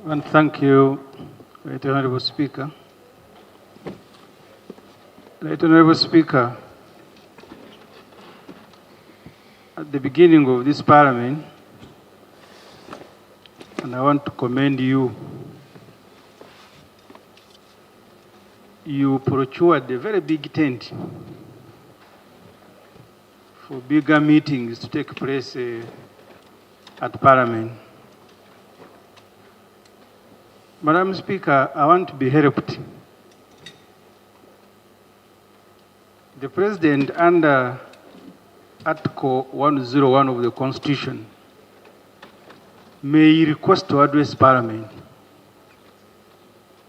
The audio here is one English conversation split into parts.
And thank you, Right Honorable Speaker. Right Honorable Speaker, at the beginning of this Parliament, and I want to commend you, you procured a very big tent for bigger meetings to take place at Parliament. Madam Speaker, I want to be helped. The President, under Article 101 of the Constitution, may request to address Parliament.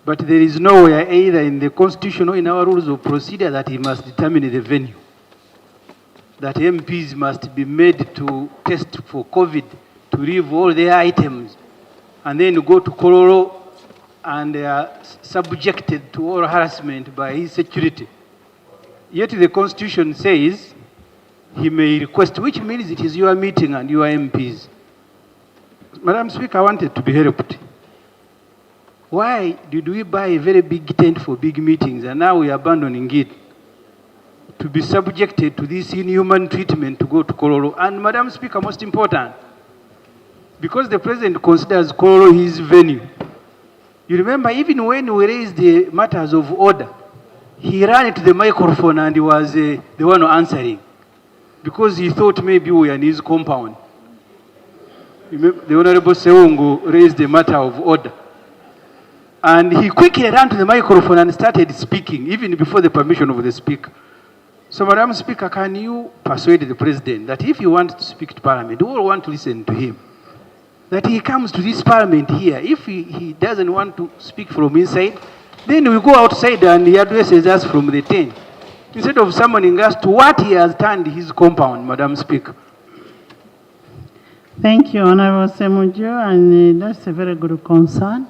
But there is nowhere either in the Constitution or in our rules of procedure that he must determine the venue. That MPs must be made to test for COVID, to leave all their items, and then go to Kololo, and they are subjected to all harassment by his security. Yet the Constitution says he may request, which means it is your meeting and your MPs. Madam Speaker, I wanted to be helped. Why did we buy a very big tent for big meetings and now we are abandoning it to be subjected to this inhuman treatment to go to Kololo? And Madam Speaker, most important, because the President considers Kololo his venue. You remember, even when we raised the matters of order, he ran to the microphone and he was the one answering because he thought maybe we were in his compound. The Honorable Seungu raised the matter of order. And he quickly ran to the microphone and started speaking, even before the permission of the Speaker. So, Madam Speaker, can you persuade the President that if he wants to speak to Parliament, we all want to listen to him? That he comes to this Parliament here. If he doesn't want to speak from inside, then we go outside and he addresses us from the tent, instead of summoning us to what he has turned his compound, Madam Speaker. Thank you, Honorable Ssemujju, and that's a very good concern.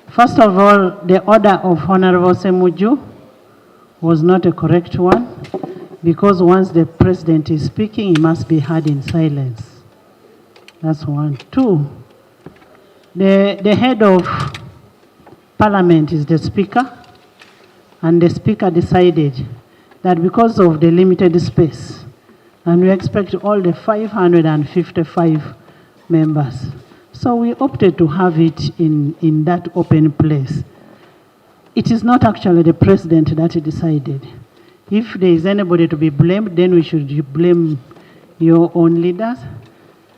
First of all, the order of Honorable Ssemujju was not a correct one, because once the President is speaking, he must be heard in silence. That's one. Two, the head of Parliament is the Speaker, and the Speaker decided that because of the limited space, and we expect all the 555 members, so we opted to have it in that open place. It is not actually the President that decided. If there is anybody to be blamed, then we should blame your own leaders.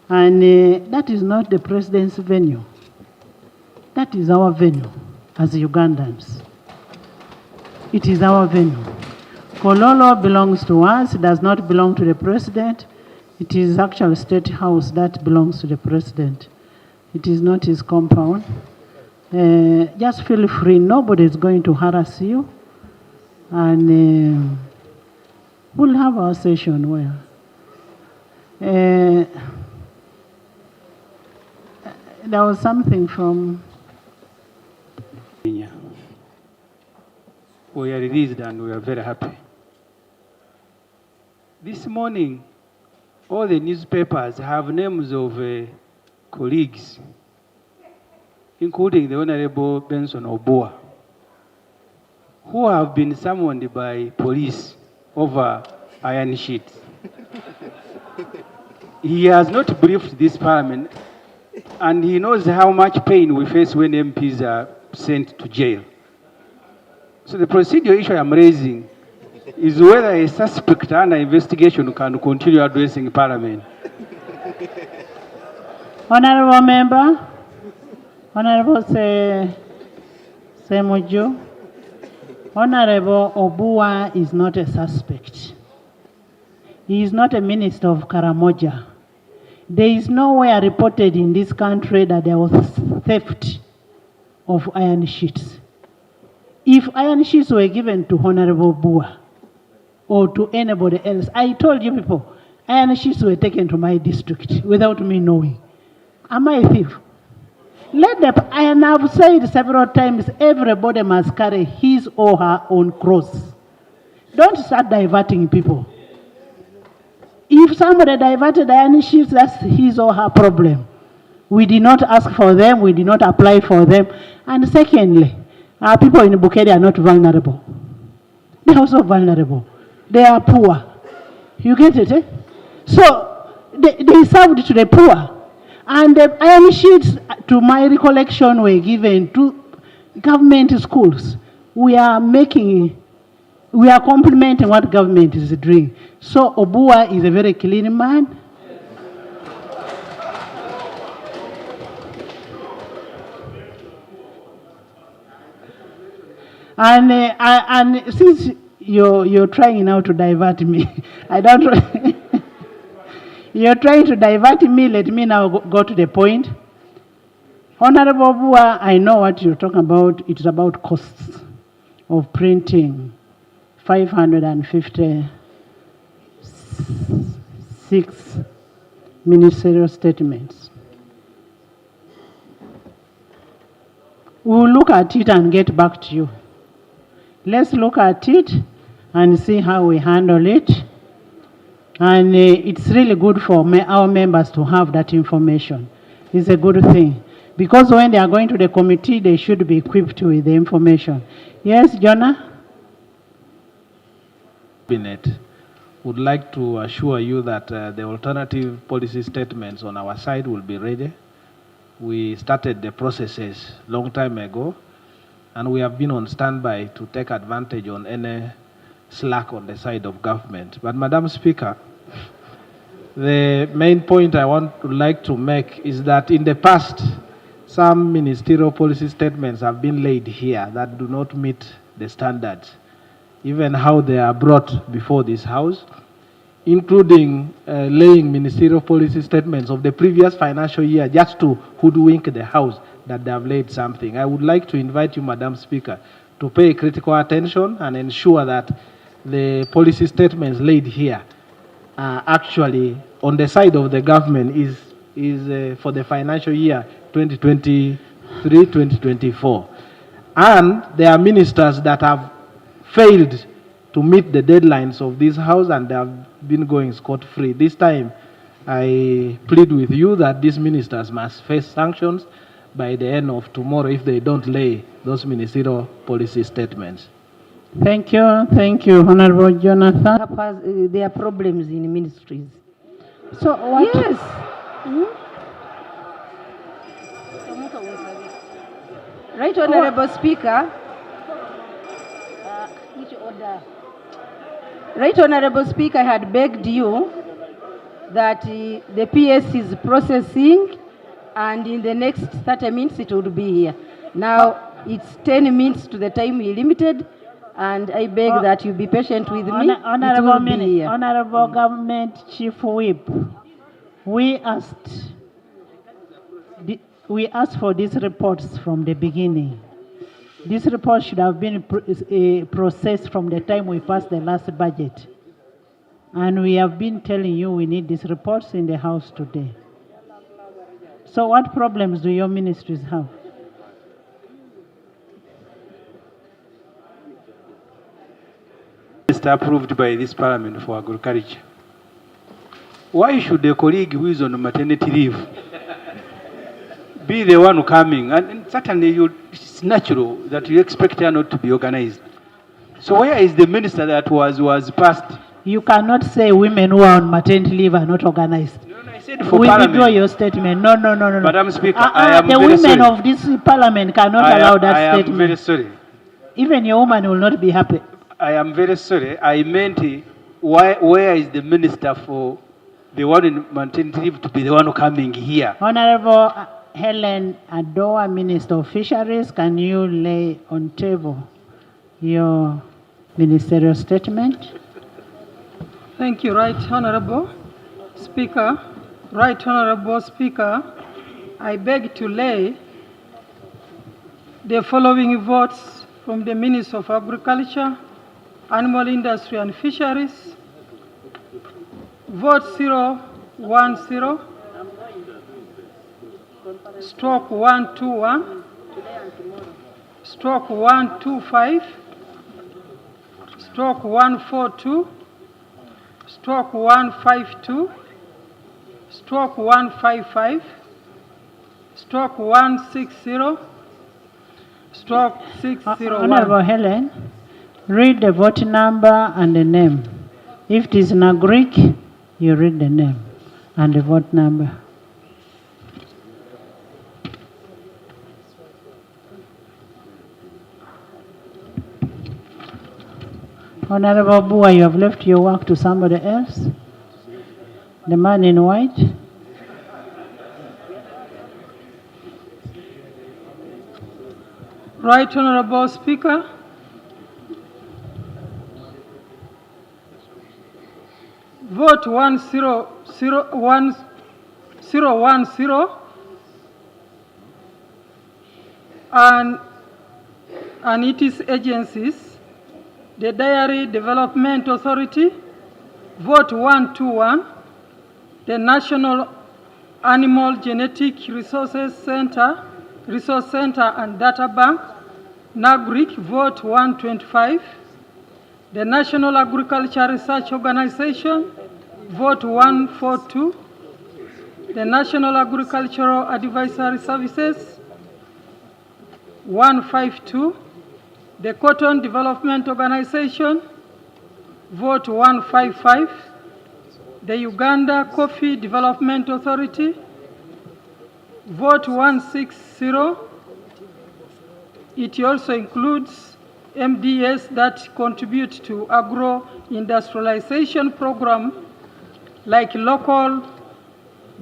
And that is not the President's venue. That is our venue as Ugandans. It is our venue. Kololo belongs to us, it does not belong to the President. It is actually State House that belongs to the President. It is not his compound. Just feel free, nobody is going to harass you. And we'll have our session where. There was something from... We are released and we are very happy. This morning, all the newspapers have names of colleagues, including the Honorable Benson Obua, who have been summoned by police over iron sheets. He has not briefed this Parliament, and he knows how much pain we face when MPs are sent to jail. So the procedural issue I'm raising is whether a suspect under investigation can continue addressing Parliament. Honorable Member, Honorable Ssemujju, Honorable Obua is not a suspect. He is not a minister of Karamoja. There is nowhere reported in this country that there was theft of iron sheets. If iron sheets were given to Honorable Obua or to anybody else, I told you people, iron sheets were taken to my district without me knowing. Am I a thief? And I've said several times, everybody must carry his or her own cross. Don't start diverting people. If somebody diverted iron sheets, that's his or her problem. We did not ask for them, we did not apply for them. And secondly, our people in Bukedi are not vulnerable. They are also vulnerable. They are poor. You get it, eh? So they served to the poor. And the iron sheets, to my recollection, were given to government schools. We are complementing what government is doing. So Obua is a very clean man. And since you're trying now to divert me, I don't. You're trying to divert me. Let me now go to the point. Honorable Obua, I know what you're talking about. It's about costs of printing 556 ministerial statements. We'll look at it and get back to you. Let's look at it and see how we handle it. And it's really good for our members to have that information. It's a good thing. Because when they are going to the committee, they should be equipped with the information. Yes, Jonah? Cabinet would like to assure you that the alternative policy statements on our side will be ready. We started the processes long time ago, and we have been on standby to take advantage on any slack on the side of government. But Madam Speaker, the main point I would like to make is that in the past, some ministerial policy statements have been laid here that do not meet the standards, even how they are brought before this House, including laying ministerial policy statements of the previous financial year just to hoodwink the House that they have laid something. I would like to invite you, Madam Speaker, to pay critical attention and ensure that the policy statements laid here are actually on the side of the government is for the financial year 2023-2024. And there are ministers that have failed to meet the deadlines of this House and they have been going scot-free. This time, I plead with you that these ministers must face sanctions by the end of tomorrow if they don't lay those ministerial policy statements. Thank you, Honorable Jonathan. There are problems in ministries. So what? Yes. Right, Honorable Speaker. Which order? Right, Honorable Speaker, I had begged you that the PS is processing and in the next 30 minutes it would be here. Now it's 10 minutes to the time we limited, and I beg that you be patient with me. Honorable Government Chief Whip, we asked for these reports from the beginning. This report should have been processed from the time we passed the last budget. And we have been telling you we need these reports in the House today. So what problems do your ministries have? Approved by this Parliament for agriculture. Why should a colleague who is on maternity leave be the one coming? And certainly it's natural that you expect her not to be organized. So where is the minister that was passed? You cannot say women who are on maternity leave are not organized. No, I said for Parliament. Withdraw your statement. No. Madam Speaker, I am the very women sorry. of this Parliament cannot allow that statement. I am very sorry. Even your woman will not be happy. I am very sorry. I meant where is the minister for the one in maternity leave to be the one coming here? Honorable Helen Adoa, Minister of Fisheries, can you lay on table your ministerial statement? Thank you, Right Honorable Speaker. Right Honorable Speaker, I beg to lay the following votes from the Minister of Agriculture, Animal Industry and Fisheries. Vote 010, stroke 121, stroke 125, stroke 142, stroke 152, stroke 155, stroke 160 stroke 601. Honorable Helen, read the vote number and the name. If it is in a Greek, you read the name and the vote number. Honorable Bua, you have left your work to somebody else. The man in white. Right Honorable Speaker, vote 1010 and its agencies. The Dairy Development Authority, vote 121. The National Animal Genetic Resource Center and Data Bank, NAGRIC, vote 125. The National Agriculture Research Organization, vote 142. The National Agricultural Advisory Services, 152. The Cotton Development Organization, vote 155. The Uganda Coffee Development Authority, vote 160. It also includes MDS that contribute to agro-industrialization program like local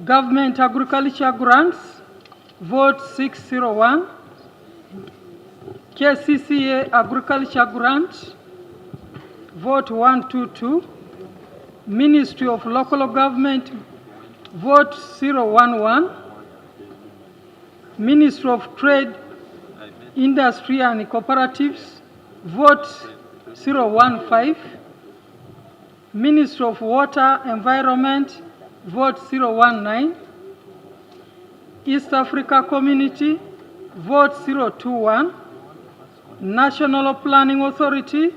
government agriculture grants, vote 601. KCCA Agriculture Grant, vote 122. Ministry of Local Government, vote 011. Ministry of Trade, Industry and Cooperatives, vote 015. Ministry of Water, Environment, vote 019. East Africa Community, vote 021. National Planning Authority,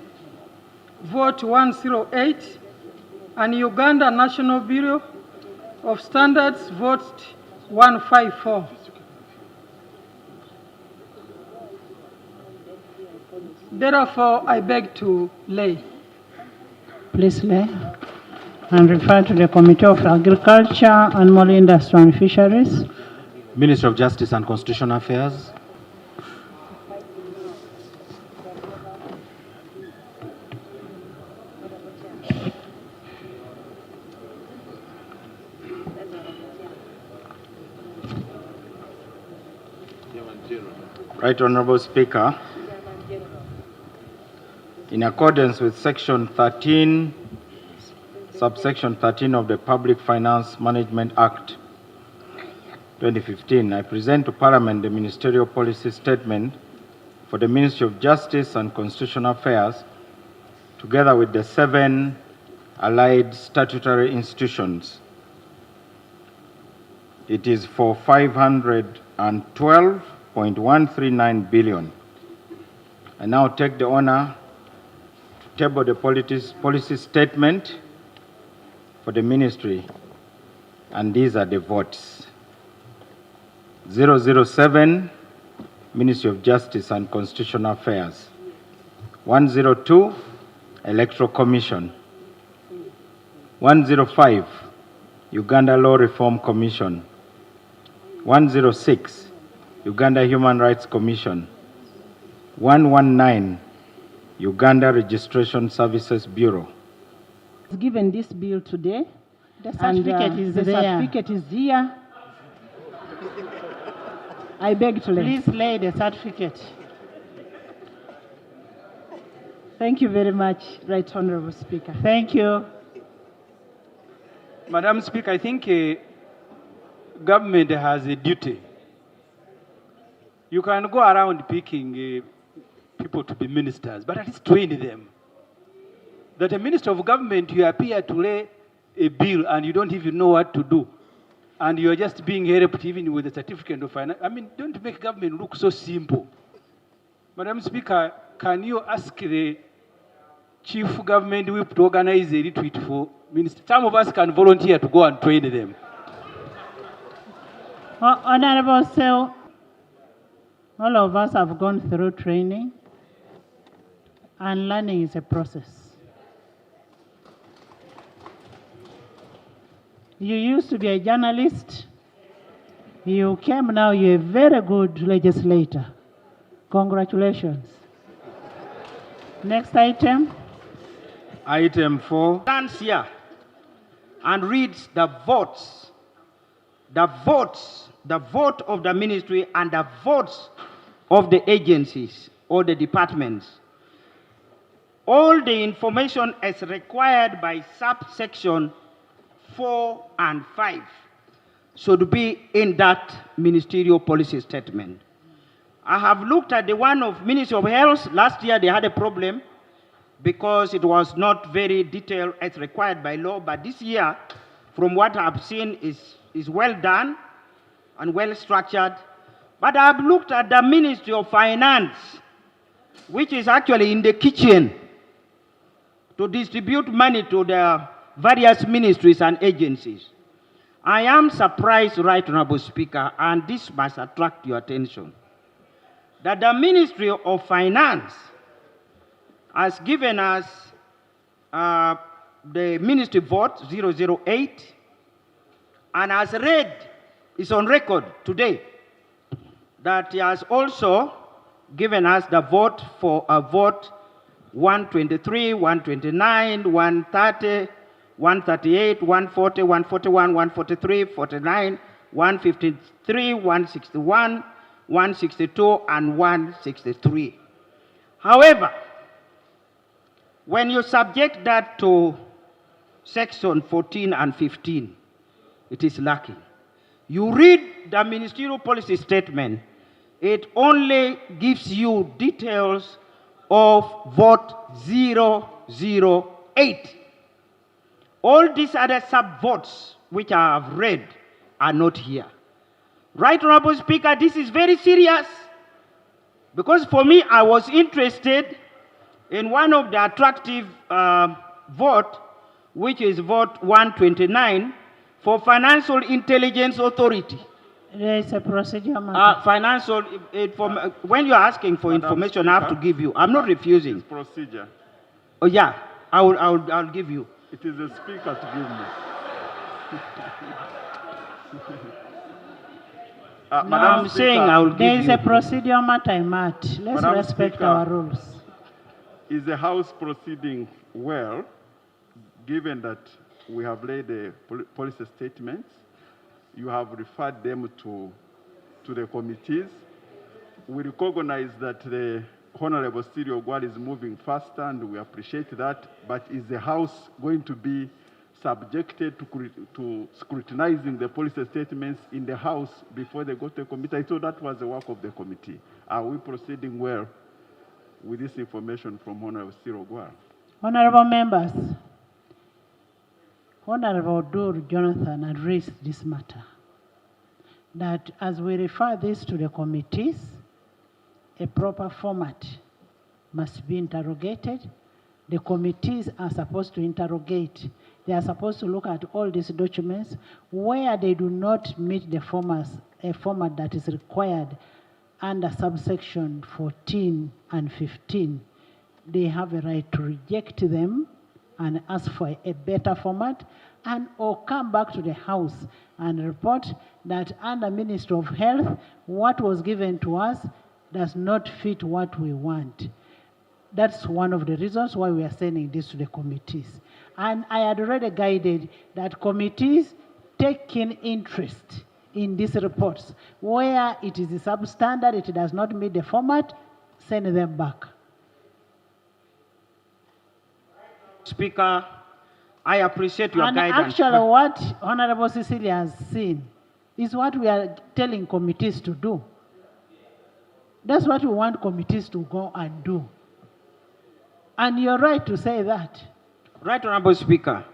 vote 108, and Uganda National Bureau of Standards, vote 154. Therefore, I beg to lay. Please lay and refer to the Committee of Agriculture, Animal Industry and Fisheries. Minister of Justice and Constitutional Affairs. Right Honorable Speaker, in accordance with Section 13, subsection 13 of the Public Finance Management Act 2015, I present to Parliament the Ministerial Policy Statement for the Ministry of Justice and Constitutional Affairs, together with the 7 allied statutory institutions. It is for 512.139 billion. I now take the honor to table the policy statement for the ministry, and these are the votes. 007, Ministry of Justice and Constitutional Affairs. 102, Electoral Commission. 105, Uganda Law Reform Commission. 106, Uganda Human Rights Commission. 119, Uganda Registration Services Bureau. Given this bill today, The certificate is the there. certificate is here. I beg to lay. Please lay the certificate. Thank you very much, Right Honorable Speaker. Thank you. Madam Speaker, I think government has a duty. You can go around picking people to be ministers, but at least train them. That a minister of government, you appear to lay a bill and you don't even know what to do. And you're just being helped even with a certificate of finance. I mean, don't make government look so simple. Madam Speaker, can you ask the chief government whip to organize a retreat for ministers? Some of us can volunteer to go and train them. Honorable Sel, all of us have gone through training, and learning is a process. You used to be a journalist. You came now, you're a very good legislator. Congratulations. Next item. Item 4. Stands here and reads the votes, the vote of the ministry and the votes of the agencies or the departments. All the information as required by subsection 4 and 5 should be in that ministerial policy statement. I have looked at the one of Ministry of Health. Last year they had a problem because it was not very detailed as required by law, but this year, from what I've seen, is well done and well structured. But I've looked at the Ministry of Finance, which is actually in the kitchen to distribute money to the various ministries and agencies. I am surprised, Right Honorable Speaker, and this must attract your attention, that the Ministry of Finance has given us the ministry vote 008 and has read, is on record today, that he has also given us the vote for a vote 123, 129, 130, 138, 140, 141, 143, 49, 153, 161, 162, and 163. However, when you subject that to section 14 and 15, it is lacking. You read the ministerial policy statement, it only gives you details of vote 008. All these other sub-votes which I have read are not here. Right Honorable Speaker, this is very serious, because for me, I was interested in one of the attractive vote, which is vote 129 for Financial Intelligence Authority. There is a procedure matter. When you're asking for information, I have to give you. I'm not refusing. It's procedure. Oh yeah, I'll give you. It is the Speaker to give me. I'm saying I will give you. There is a procedure matter, Matt. Let's Madam respect Speaker, our rules. Is the House proceeding well, given that we have laid the policy statements, you have referred them to the committees? We recognize that the Honorable Cyril Gwal is moving faster, and we appreciate that, but is the House going to be subjected to scrutinizing the policy statements in the House before they go to the committee? I thought that was the work of the committee. Are we proceeding well with this information from Honorable Cyril Gwal? Honorable members, Honorable Dur Jonathan addressed this matter, that as we refer this to the committees, a proper format must be interrogated. The committees are supposed to interrogate. They are supposed to look at all these documents. Where they do not meet the a format that is required under subsection 14 and 15, they have a right to reject them and ask for a better format, and or come back to the House and report that under Ministry of Health, what was given to us does not fit what we want. That's one of the reasons why we are sending this to the committees. And I had already guided that committees take keen interest in these reports. Where it is substandard, it does not meet the format, send them back. Speaker, I appreciate your guidance. And actually what Honorable Cecilia has seen is what we are telling committees to do. That's what we want committees to go and do. And you're right to say that. Right Honorable Speaker,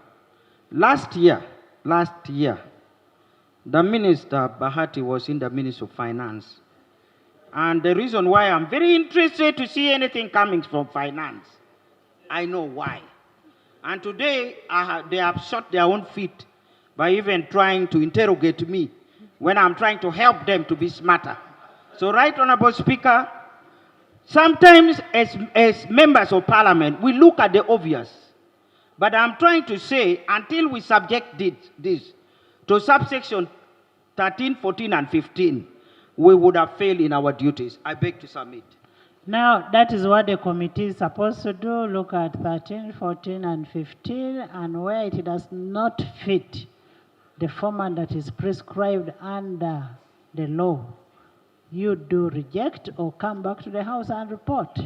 last year, the Minister Bahati was in the Ministry of Finance. And the reason why I'm very interested to see anything coming from finance, I know why. And today, they have shot their own feet by even trying to interrogate me when I'm trying to help them to be smarter. So, Right Honorable Speaker, sometimes as members of Parliament, we look at the obvious. But I'm trying to say, until we subject this to subsection 13, 14, and 15, we would have failed in our duties. I beg to submit. Now, that is what the committee is supposed to do, look at 13, 14, and 15, and where it does not fit the format that is prescribed under the law, you do reject or come back to the House and report.